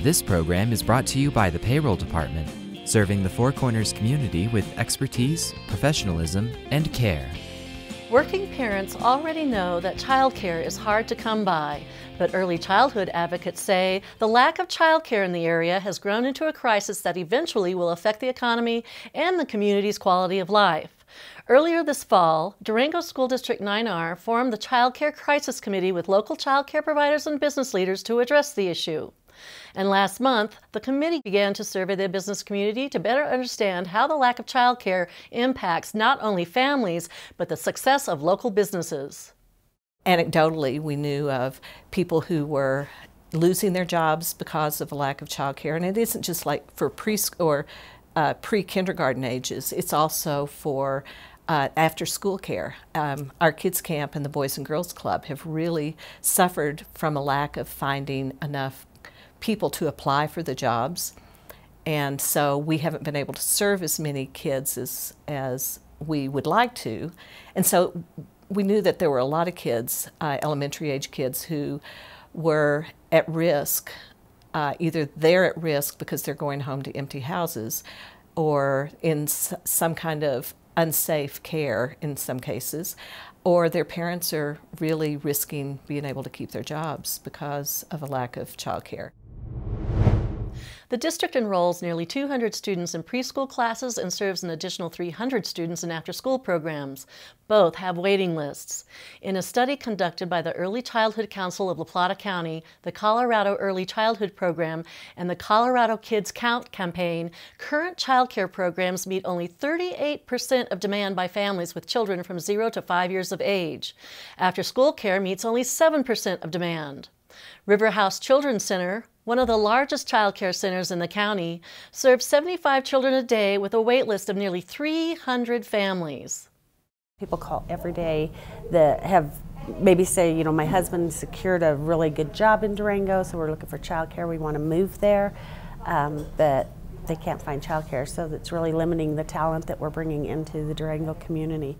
This program is brought to you by the Payroll Department, serving the Four Corners community with expertise, professionalism, and care. Working parents already know that childcare is hard to come by, but early childhood advocates say the lack of childcare in the area has grown into a crisis that eventually will affect the economy and the community's quality of life. Earlier this fall, Durango School District 9R formed the Child Care Crisis Committee with local child care providers and business leaders to address the issue. And last month, the committee began to survey the business community to better understand how the lack of child care impacts not only families, but the success of local businesses. Anecdotally, we knew of people who were losing their jobs because of a lack of child care, and it isn't just like for pre-kindergarten ages, it's also for after-school care. Our kids camp and the Boys and Girls Club have really suffered from a lack of finding enough people to apply for the jobs, and so we haven't been able to serve as many kids as we would like to. And so we knew that there were a lot of kids, elementary age kids, who were at risk. Either they're at risk because they're going home to empty houses, or in some kind of unsafe care in some cases, or their parents are really risking being able to keep their jobs because of a lack of child care. The district enrolls nearly 200 students in preschool classes and serves an additional 300 students in after-school programs. Both have waiting lists. In a study conducted by the Early Childhood Council of La Plata County, the Colorado Early Childhood Program, and the Colorado Kids Count campaign, current child care programs meet only 38% of demand by families with children from 0 to 5 years of age. After-school care meets only 7% of demand. River House Children's Center, one of the largest child care centers in the county, serves 75 children a day with a wait list of nearly 300 families. People call every day that have maybe say, you know, my husband secured a really good job in Durango, so we're looking for child care, we want to move there, but they can't find child care, so that's really limiting the talent that we're bringing into the Durango community.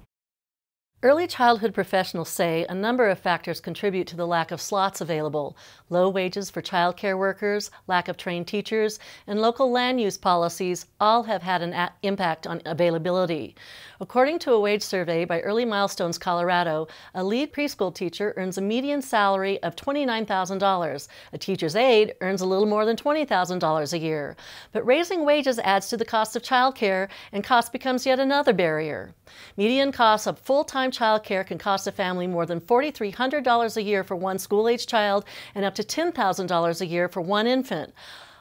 Early childhood professionals say a number of factors contribute to the lack of slots available: low wages for child care workers, lack of trained teachers, and local land use policies all have had an impact on availability. According to a wage survey by Early Milestones Colorado, a lead preschool teacher earns a median salary of $29,000. A teacher's aide earns a little more than $20,000 a year. But raising wages adds to the cost of child care, and cost becomes yet another barrier. Median costs of full-time child care can cost a family more than $4,300 a year for one school-age child and up to $10,000 a year for one infant.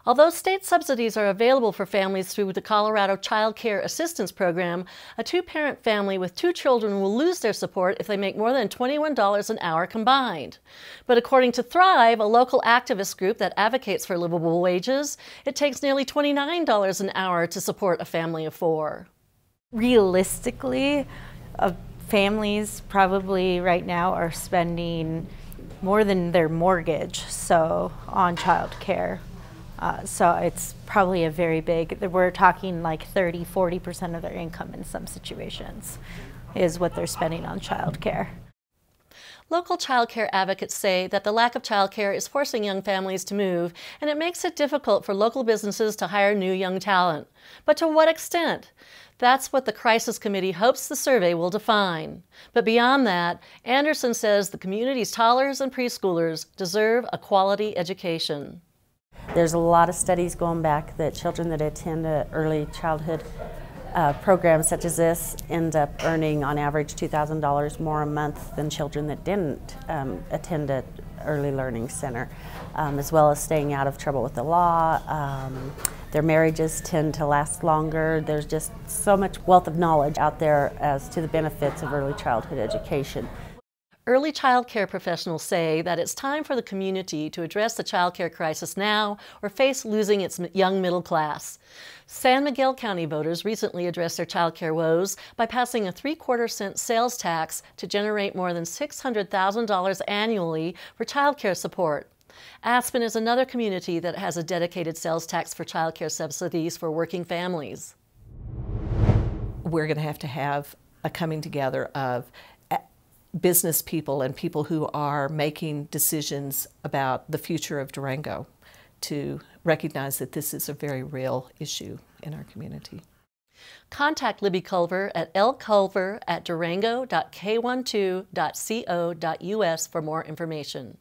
Although state subsidies are available for families through the Colorado Child Care Assistance Program, a two-parent family with 2 children will lose their support if they make more than $21 an hour combined. But according to Thrive, a local activist group that advocates for livable wages, it takes nearly $29 an hour to support a family of 4. Realistically, families probably right now are spending more than their mortgage on child care. So it's probably a very big, we're talking like 30–40% of their income in some situations is what they're spending on child care. Local child care advocates say that the lack of child care is forcing young families to move, and it makes it difficult for local businesses to hire new young talent. But to what extent? That's what the Crisis Committee hopes the survey will define. But beyond that, Anderson says the community's toddlers and preschoolers deserve a quality education. There's a lot of studies going back that children that attend early childhood programs such as this end up earning on average $2,000 more a month than children that didn't attend an early learning center, as well as staying out of trouble with the law. Their marriages tend to last longer. There's just so much wealth of knowledge out there as to the benefits of early childhood education. Early child care professionals say that it's time for the community to address the child care crisis now or face losing its young middle class. San Miguel County voters recently addressed their child care woes by passing a 3/4-cent sales tax to generate more than $600,000 annually for child care support. Aspen is another community that has a dedicated sales tax for child care subsidies for working families. We're going to have a coming together of business people and people who are making decisions about the future of Durango to recognize that this is a very real issue in our community. Contact Libby Culver at lculver@durango.k12.co.us for more information.